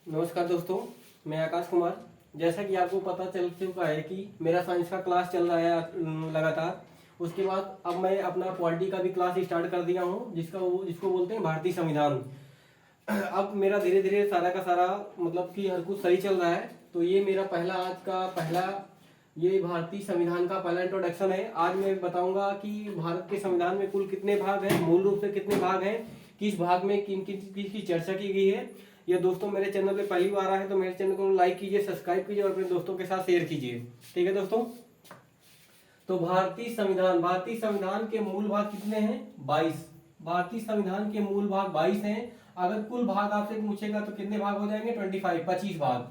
नमस्कार दोस्तों, मैं आकाश कुमार। जैसा कि आपको पता चल चुका है कि मेरा साइंस का क्लास चल रहा है लगातार। उसके बाद अब मैं अपना पॉलिटी का भी क्लास स्टार्ट कर दिया हूँ, जिसको बोलते हैं भारतीय संविधान। अब मेरा धीरे धीरे सारा का सारा मतलब कि हर कुछ सही चल रहा है। तो ये मेरा पहला ये भारतीय संविधान का पहला इंट्रोडक्शन है। आज मैं बताऊंगा कि भारत के संविधान में कुल कितने भाग हैं, मूल रूप से कितने भाग हैं, किस भाग में किन किन चीज की चर्चा की गई है। या दोस्तों मेरे चैनल पे पहली बार आए हैं तो मेरे चैनल को लाइक कीजिए, सब्सक्राइब कीजिए और अपने दोस्तों के साथ शेयर कीजिए। ठीक है दोस्तों। तो भारतीय संविधान के मूल भाग कितने हैं? 22। भारतीय संविधान के मूल भाग 22 हैं। अगर कुल भाग आपसे पूछेगा तो कितने भाग हो जाएंगे? 25 भाग।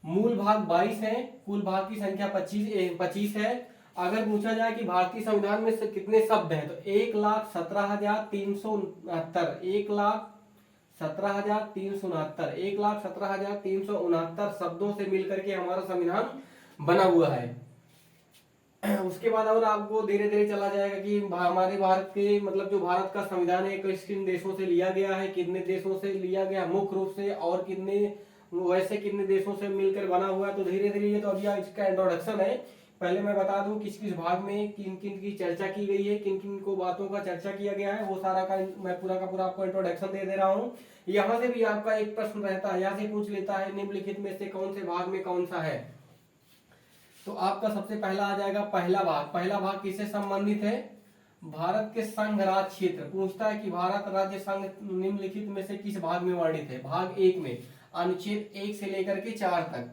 मूल भाग 22 है, कुल भाग की संख्या 25 है। अगर पूछा जाए कि भारतीय संविधान में से कितने शब्द हैं तो 1,17,369 1,17,369 शब्दों से मिलकर के हमारा संविधान बना हुआ है। उसके बाद और आपको धीरे धीरे चला जाएगा कि हमारे भारत के मतलब जो भारत का संविधान है किन देशों से लिया गया है, कितने देशों से लिया गया मुख्य रूप से, और कितने देशों से मिलकर बना हुआ है। तो धीरे धीरे ये तो अभी इसका इंट्रोडक्शन है। पहले मैं बता दूं किस किस भाग में किन किन की चर्चा की गई है, किन किन को बातों का चर्चा किया गया है, वो सारा का मैं पूरा का पूरा आपको इंट्रोडक्शन दे रहा हूँ। यहाँ से भी आपका एक प्रश्न रहता है, यहाँ से पूछ लेता है निम्नलिखित में से कौन से भाग में कौन सा है। तो आपका सबसे पहला आ जाएगा पहला भाग किससे संबंधित है? भारत के संघ राज्य क्षेत्र। पूछता है कि भारत राज्य संघ निम्नलिखित में से किस भाग में वर्णित है? भाग 1 में अनुच्छेद 1 से लेकर के 4 तक।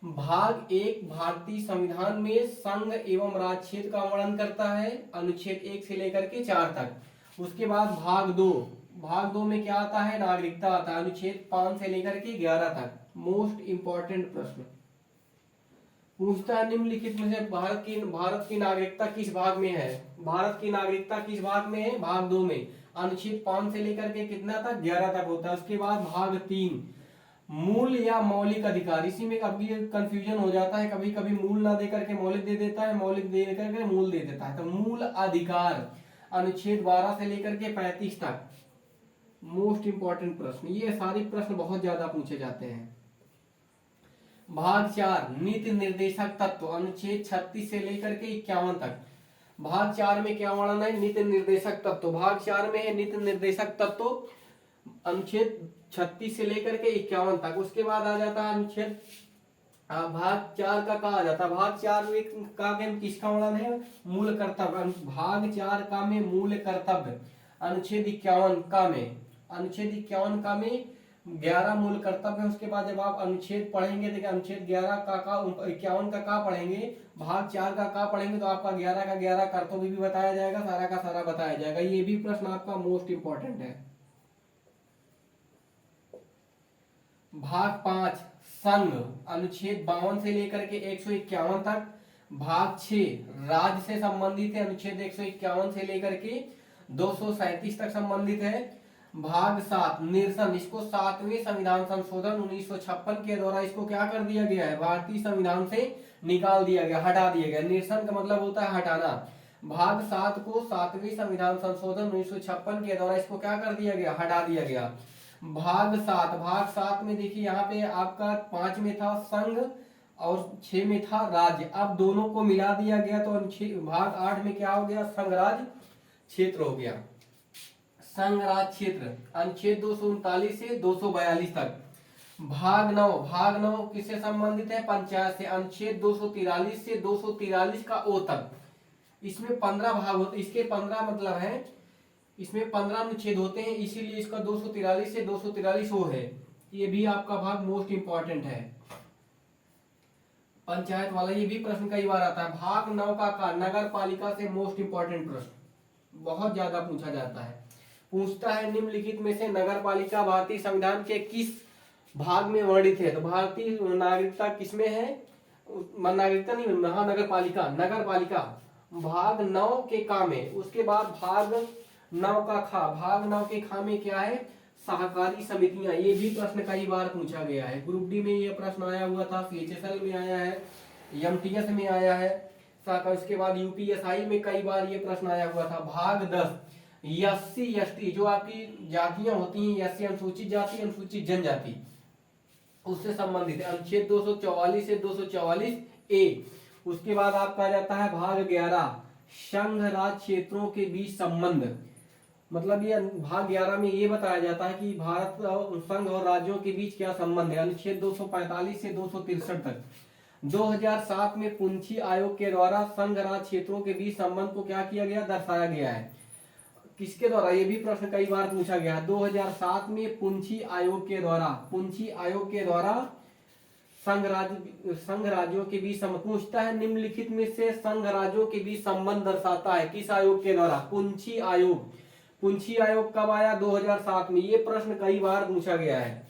भाग 1 भारतीय संविधान में संघ एवं राज्य क्षेत्र का वर्णन करता है, अनुच्छेद 1 से लेकर के 4 तक। उसके बाद भाग 2 में क्या आता है? नागरिकता आता है, अनुच्छेद 5 से लेकर के 11 तक। मोस्ट इंपॉर्टेंट प्रश्न पूछता है निम्नलिखित में से भारत की नागरिकता किस भाग में है? भारत की नागरिकता किस भाग में है? भाग 2 में अनुच्छेद 5 से लेकर के कितना तक? 11 तक होता है। उसके बाद भाग 3 मूल या मौलिक अधिकार। इसी में कभी कंफ्यूजन हो जाता है, कभी कभी मूल ना देकर के मौलिक दे देता है, मौलिक दे करके मूल दे देता है। तो मूल अधिकार अनुच्छेद 12 से लेकर के 35 तक। मोस्ट इंपॉर्टेंट प्रश्न, ये सारे प्रश्न बहुत ज्यादा पूछे जाते हैं। भाग 4 नीति निर्देशक तत्व, अनुच्छेद 36 से लेकर के 51 तक। भाग 4 में क्या वर्णन है? नीति निर्देशक तत्व। भाग 4 में है नीति निर्देशक तत्व, अनुच्छेद 36 से लेकर के 51 तक। उसके बाद आ जाता है अनुच्छेद भाग 4 का कहा जाता है। भाग 4 का किसका वर्णन है? मूल कर्तव्य। भाग 4 का में मूल कर्तव्य, अनुच्छेद 51 का में 11 मूल कर्तव्य है। उसके बाद जब आप अनुच्छेद पढ़ेंगे, देखिए अनुच्छेद 11 का 51 का पढ़ेंगे, भाग 4 का पढ़ेंगे तो आपका 11 का 11 कर्तव्य भी बताया जाएगा, सारा का सारा बताया जाएगा। ये भी प्रश्न आपका मोस्ट इंपॉर्टेंट है। भाग 5 संघ, अनुच्छेद 52 से लेकर के 151 तक। भाग 6 राज्य से संबंधित है, अनुच्छेद 151 से लेकर के 237 तक संबंधित है। भाग 7 निरसन, इसको 7वें संविधान संशोधन 1956 के द्वारा इसको क्या कर दिया गया है? भारतीय संविधान से निकाल दिया गया, हटा दिया गया। निरसन का मतलब होता है हटाना। भाग 7 को 7वें संविधान संशोधन 1956 के द्वारा इसको क्या कर दिया गया? हटा दिया गया। भाग 7 में देखिए यहाँ पे आपका 5 में था संघ और 6 में था राज्य, अब दोनों को मिला दिया गया तो भाग 8 में क्या हो गया? संघ राज्य क्षेत्र हो गया। संघ राज्य क्षेत्र अनुच्छेद 239 से 242 तक। भाग 9 किससे संबंधित है? पंचायत से, अनुच्छेद 243 से 243 का ओ तक। इसमें 15 भाग होते, इसके 15 मतलब है, इसमें 15 अनुच्छेद होते हैं, इसीलिए इसका 243 से 243 ओ है। ये भी आपका भाग मोस्ट इंपॉर्टेंट है, पंचायत वाला। ये भी प्रश्न कई बार आता है। भाग 9 का नगर पालिका से मोस्ट इंपॉर्टेंट प्रश्न बहुत ज्यादा पूछा जाता है। पूछता है निम्नलिखित में से नगर पालिका भारतीय संविधान के किस भाग में वर्णित है? तो भारतीय नागरिकता किसमें है? नागरिकता नहीं, नगर पालिका भाग 9 के का में। उसके बाद भाग 9 का खा, भाग 9 के खा में क्या है? सहकारी समितियां। ये भी प्रश्न कई बार पूछा गया है, ग्रुप डी में ये प्रश्न आया हुआ था, सीएचएसएल में आया है, एमटीएस में आया है, उसके बाद यूपीएसआई में कई बार ये प्रश्न आया हुआ था। भाग 10 एससी एसटी, जो आपकी जातियां होती हैं, एससी अनुसूचित जाति, अनुसूचित जनजाति, उससे संबंधित है। अनुच्छेद 244 से 244 ए। उसके बाद आपका आ जाता है भाग 11 संघ राज्य क्षेत्रों के बीच संबंध। मतलब ये भाग 11 में ये बताया जाता है कि भारत और संघ और राज्यों के बीच क्या संबंध है। अनुच्छेद 245 से 263 तक। 2007 में पुंछी आयोग के द्वारा संघ राज्य क्षेत्रों के बीच संबंध को क्या किया गया, दर्शाया गया है। किसके द्वारा, ये भी प्रश्न कई बार पूछा गया है। 2007 में पुंछी आयोग के द्वारा संघ राज्यों के बीच संबंध पूछता है। निम्नलिखित में से संघ राज्यों के बीच संबंध दर्शाता है किस आयोग के द्वारा, पुंछी आयोग। पुंछी आयोग कब आया, 2007 में। ये प्रश्न कई बार पूछा गया है,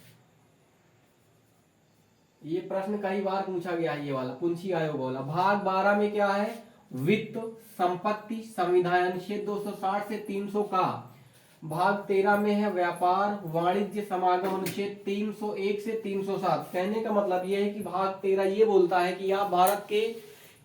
ये वाला पुंछी आयोग वाला। भाग 12 में क्या है, वित्त संपत्ति संविधान अनुच्छेद 260 से 300 का। भाग 13 में है व्यापार वाणिज्य समागम अनुच्छेद 301 से 307। कहने का मतलब यह है कि भाग 13 ये बोलता है कि आप भारत के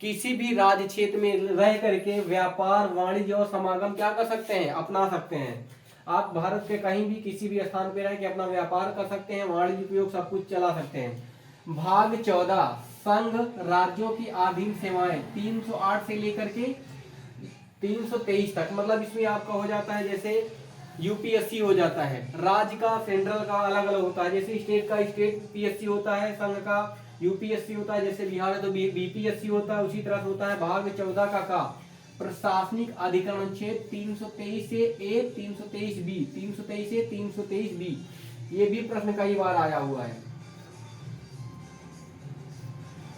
किसी भी राज्य क्षेत्र में रह करके व्यापार वाणिज्य और समागम क्या कर सकते हैं, अपना सकते हैं। आप भारत के कहीं भी किसी भी स्थान पे रह के अपना व्यापार कर सकते हैं, वाणिज्य उपयोग सब कुछ चला सकते हैं। भाग 14 संघ राज्यों की आधीन सेवाएं 308 से लेकर के 323 तक। मतलब इसमें आपका हो जाता है जैसे यूपीएससी हो जाता है, राज्य का सेंट्रल का अलग अलग होता है। जैसे स्टेट का स्टेट पीएससी होता है, संघ का यूपीएससी होता है, जैसे बिहार है तो बीपीएससी होता है, उसी तरह से होता है। भाग 14 का प्रशासनिक अधिकरण अनुच्छेद 323 से ए 323 बी 323 से 323 बी। ये भी प्रश्न कई बार आया हुआ है।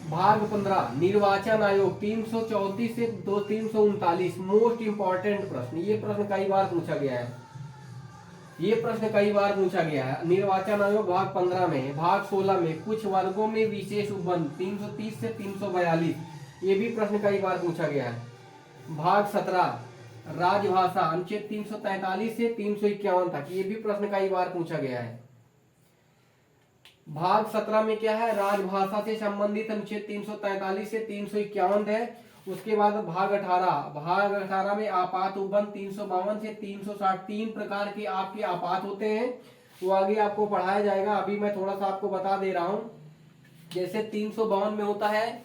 भाग 15 निर्वाचन आयोग 334 से 339 मोस्ट इंपॉर्टेंट प्रश्न। ये प्रश्न कई बार पूछा गया है। निर्वाचन आयोग भाग 15 में। भाग 16 में कुछ वर्गों में विशेष उपबंध 330 से 342। ये भी प्रश्न कई बार पूछा गया है। भाग 17 राजभाषा अनुच्छेद 343 से 351 तक। ये भी प्रश्न कई बार पूछा गया है। भाग 17 में क्या है, राजभाषा से संबंधित अनुच्छेद 343 से 351 है। उसके बाद भाग 18 में आपात उपबंध 352 से 360। 3 प्रकार के आपके आपात होते हैं, वो आगे आपको पढ़ाया जाएगा। अभी मैं थोड़ा सा आपको बता दे रहा हूँ। जैसे 352 में होता है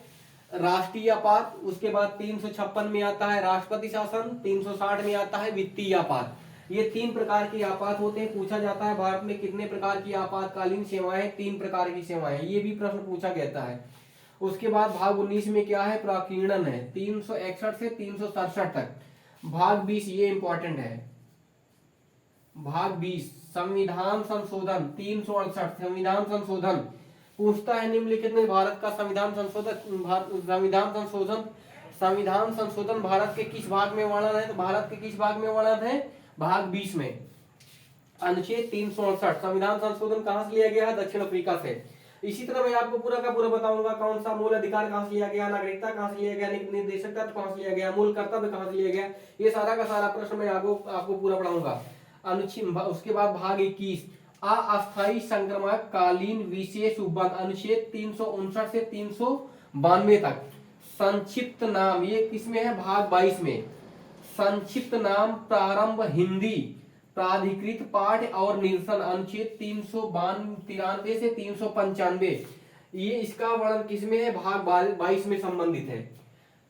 राष्ट्रीय आपात, उसके बाद 356 में आता है राष्ट्रपति शासन, 360 में आता है वित्तीय आपात। ये 3 प्रकार के आपात होते हैं। पूछा जाता है भारत में कितने प्रकार की आपातकालीन सेवाएं, 3 प्रकार की सेवाएं। ये भी प्रश्न पूछा जाता है। उसके बाद भाग 19 में क्या है, प्राकीर्णन है 361 से 367 तक। भाग 20 ये इंपॉर्टेंट है। भाग 20 संविधान संशोधन 368 संविधान संशोधन पूछता है। निम्नलिखित में भारत का संविधान संशोधन भारत के किस भाग में वर्णन है, तो भारत के किस भाग में वर्णन है, भाग 20 में। अनुच्छेद 368 संविधान संशोधन कहां से लिया गया है, दक्षिण अफ्रीका से। इसी तरह मैं आपको पूरा का पूरा बताऊंगा कौन सा मूल अधिकार कहां से लिया गया, नागरिकता कहां से लिया गया, निर्देशक तत्व कहां से लिया गया, मूल कर्तव्य कहां से लिया गया। ये सारा का सारा प्रश्न मैं आपको पूरा पढ़ाऊंगा। अनुच्छेद उसके बाद भाग 21 अस्थायी संक्रमण कालीन विशेष उपबंध अनुच्छेद 359 से 392 तक। संक्षिप्त नाम ये किसमें है, भाग 22 में। संक्षिप्त नाम प्रारंभ हिंदी प्राधिकृत पाठ और निरसन अनुच्छेद 393 से 395। ये इसका वर्णन किसमें है, भाग 22 में संबंधित है।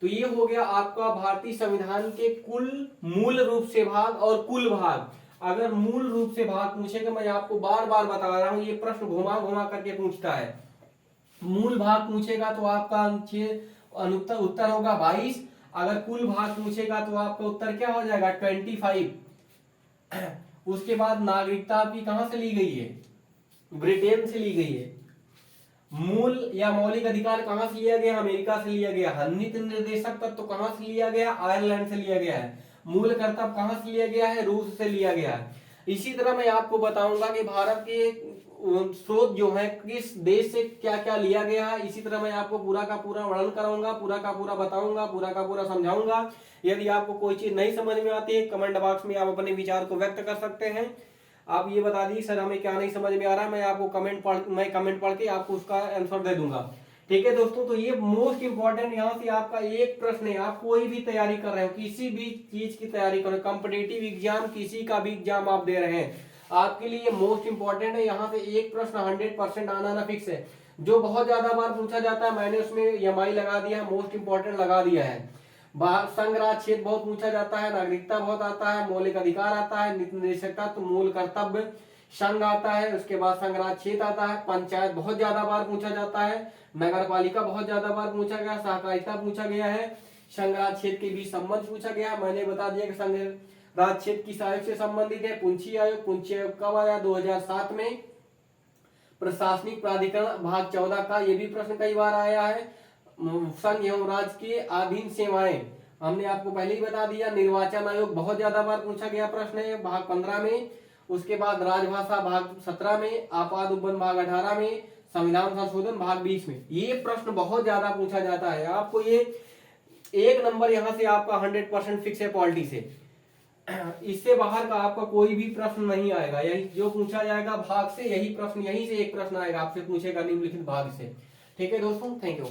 तो ये हो गया आपका भारतीय संविधान के कुल मूल रूप से भाग और कुल भाग। अगर मूल रूप से भाग पूछेगा, मैं आपको बार बार बता रहा हूं, ये प्रश्न घुमा घुमा करके पूछता है। मूल भाग पूछेगा तो आपका उत्तर होगा 22। अगर कुल भाग पूछेगा तो आपका उत्तर क्या हो जाएगा, 25। उसके बाद नागरिकता आपकी कहां से ली गई है, ब्रिटेन से ली गई है। मूल या मौलिक अधिकार कहां से लिया गया, अमेरिका से लिया गया। नीति निर्देशक तत्व कहां से लिया गया, आयरलैंड से लिया गया है। मूल कर्तव्य कहां से लिया गया है, रूस से लिया गया है। इसी तरह मैं आपको बताऊंगा कि भारत के स्रोत जो है किस देश से क्या क्या लिया गया है। इसी तरह मैं आपको पूरा का पूरा वर्णन कराऊंगा, पूरा का पूरा बताऊंगा, पूरा का पूरा समझाऊंगा। यदि आपको कोई चीज नहीं समझ में आती है, कमेंट बॉक्स में आप अपने विचार को व्यक्त कर सकते हैं। आप ये बता दीजिए सर हमें क्या नहीं समझ में आ रहा है, मैं आपको कमेंट पढ़ के आपको उसका आंसर दे दूंगा। ठीक है दोस्तों, तो ये मोस्ट इंपॉर्टेंट यहाँ से आपका एक प्रश्न है। आप कोई भी तैयारी कर रहे हो, किसी भी चीज की तैयारी कर रहे हो, कॉम्पिटिटिव एग्जाम किसी का भी एग्जाम आप दे रहे हैं, आपके लिए मोस्ट इंपॉर्टेंट है। यहाँ से एक प्रश्न 100% आना फिक्स है। जो बहुत ज्यादा बार पूछा जाता है मैंने उसमें एमआई लगा दिया है, मोस्ट इंपॉर्टेंट लगा दिया है। संघ राज्य क्षेत्र बहुत पूछा जाता है, नागरिकता बहुत आता है, मौलिक अधिकार आता है, नीति निर्देशकता तो मूल कर्तव्य संघ आता है, उसके बाद संघ राज्य क्षेत्र आता है, पंचायत बहुत ज्यादा बार पूछा जाता है, नगर पालिका बहुत ज्यादा बार पूछा गया, सहकारिता पूछा गया है, संघ राज्य क्षेत्र के बीच संबंध पूछा गया। मैंने बता दिया कि संघ राज्य क्षेत्र किस आयोग से संबंधित है, पुंछी आयोग। पुंछी आयोग कब आया, 2007 में। प्रशासनिक प्राधिकरण भाग 14 का, ये भी प्रश्न कई बार आया है। संघ एवं राज्य के अधीन सेवाएं हमने आपको पहले ही बता दिया। निर्वाचन आयोग बहुत ज्यादा बार पूछा गया प्रश्न है, भाग 15 में। उसके बाद राजभाषा भाग 17 में, आपात उपबंध भाग 18 में, संविधान संशोधन भाग 20 में। ये प्रश्न बहुत ज्यादा पूछा जाता है। आपको ये एक नंबर यहाँ से आपका 100% फिक्स है पॉलिटी से। इससे बाहर का आपका कोई भी प्रश्न नहीं आएगा। यही जो पूछा जाएगा भाग से, यही प्रश्न, यहीं से एक प्रश्न आएगा आपसे पूछेगा निम्नलिखित भाग से। ठीक है दोस्तों, थैंक यू।